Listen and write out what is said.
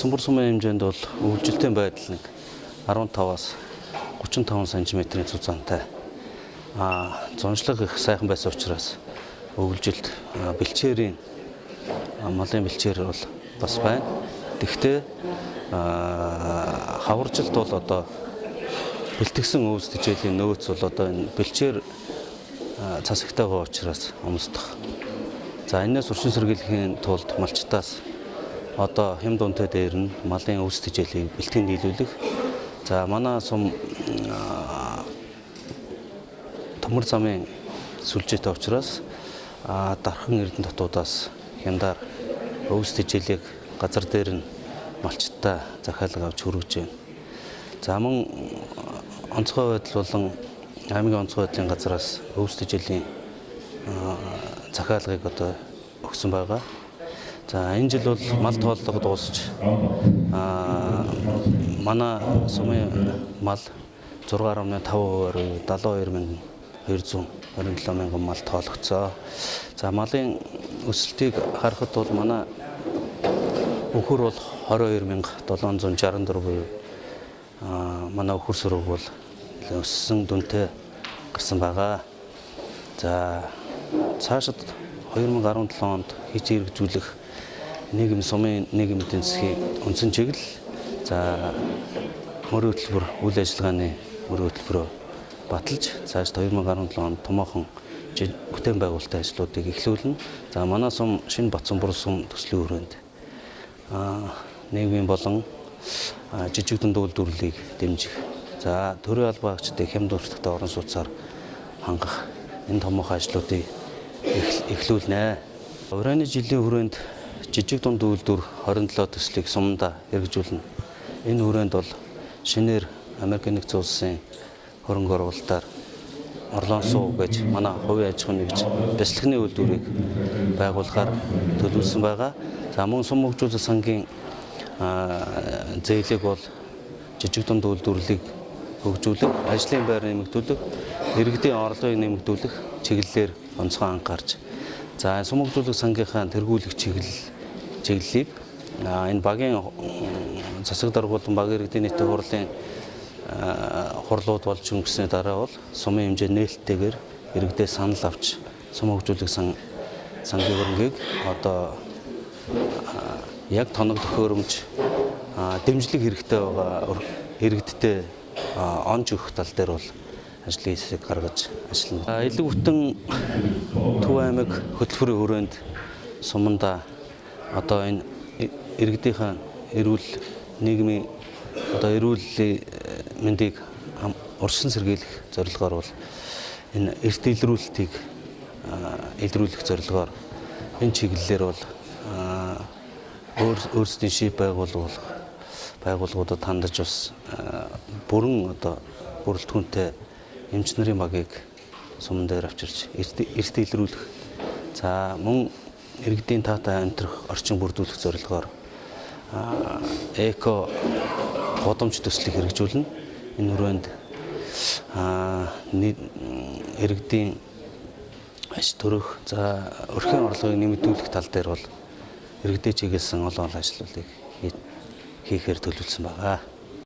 Бацанбар сумын хэмжээнд бол өвөлжилтийн байдал нэг 15-аас 35 см-ийн цуцаантай. Зуншлаг их сайхан байсан учраас өвөлжилт бэлчээрийн малын бэлчээр бол бас байна. Тэгвэл хаваржилт бол одоо бэлтгэсэн өвс тэжээлийн нөөц бол одоо энэ бэлчээр цасагтай байгаа учраас өмсдөх. За энэс уршин сэргийлэхийн тулд малчтаас одоо хэм дунтай дээр нь малын өвс тэжээлийг бэлтгэн нийлүүлэх. За манай сум төмөр замын сүлжээтэй учраас дархан эрдэнэ дотоодаас хямдар өвс тэжээлийг газар дээр нь малчтаа захиалга авч хүргэж байна. За мөн онцгой байдал болон аймгийн онцгой байдлын газраас өвс тэжээлийн захиалгыг одоо өгсөн байгаа. За энэ жил бол мал тооллого дуусч манай сумын мал 6.5%-аар 72,227 мянган мал тоологдсон. За малын өсөлтийг харахад бол манай өхөр бол 22,764 буюу манай өхөр сураг бол өссөн дүнтэй гарсан байгаа. За цаашид 2017 онд хийж хэрэгжүүлэх нийгэм сумын нийгэм эдийн засгийн үндсэн чиглэл за мөрийн хөтөлбөр үйл ажиллагааны мөрийн хөтөлбөрөөр баталж цааш 2017 онд томоохон бүтээн байгуулалтын ажлуудыг эхлүүлнэ. За манай сум шинэ Бацанбар сум төслийн хүрээнд нийгмийн болон жижиг дунд үйлдвэрлэлийг дэмжих. За төрийн албаагчдыг хямд уртагтай орон сууцаар хангах энэ томоохон ажлуудыг эхлүүлнэ. Ураны жилийн хүрээнд жижиг дунд үйлдвэр 27 төслийг сумдаа хэрэгжүүлнэ. Энэ хүрээнд бол шинээр Америк нэгдсэн улсын хөрөнгө оруулалтаар Орлон суу гэж манай хувийн аж ахуйн нэгж бяцлагны үйлдвэрийг байгуулахаар төлөвлөсөн байгаа. За мөн сум хөгжүүлэлт сангийн зээлийг бол жижиг дунд үйлдвэрлэлийг хөгжүүлэх, ажлын байр нэмэгдүүлэх, иргэдийн орлогыг нэмэгдүүлэх чиглэлээр онцгой анхаарч. За сум хөгжүүлэлт сангийнхаа тэргүүлэх чиглэлийг энэ багийн засаг даргуулан багийн иргэдийн нийтийн хурлын хурлууд болж өнгөрсөний дараа бол сумын хэмжээ нээлттэйгээр иргэдээс санал авч сум хөгжүүлэлт сангийн хөрөнгийг одоо яг тоног төхөөрөмж дэмжлэг хэрэгтэй байгаа иргэдтэй онж өгөх тал дээр бол ажлын хэсэг гаргаж ажиллана. Илүү бүтэн Төв аймаг хөтөлбөрийн хүрээнд суманда одоо энэ иргэдийнхээ эрүүл нийгмийн одоо эрүүл мэндийг урьдчилан сэргийлэх зорилгоор бол энэ эрт илрүүлэлтийг илрүүлэх зорилгоор энэ чиглэлээр бол өөрсдийн шип байгууллагуудад хандаж бас бүрэн одоо бүрэлдэхүүнтэй эмч нарын багийг суман дээр авчирч эрт илрүүлэх. За мөн иргэдийн таатай амьдрах орчин бүрдүүлэх зорилгоор эко годомж төслийг хэрэгжүүлнэ. Энэ хүрээнд иргэдийн аж төрөх, за өрхийн орлогыг нэмэгдүүлэх тал дээр бол иргэдийн чиглэсэн олон ажлуудыг хийхээр төлөвлөсөн байгаа.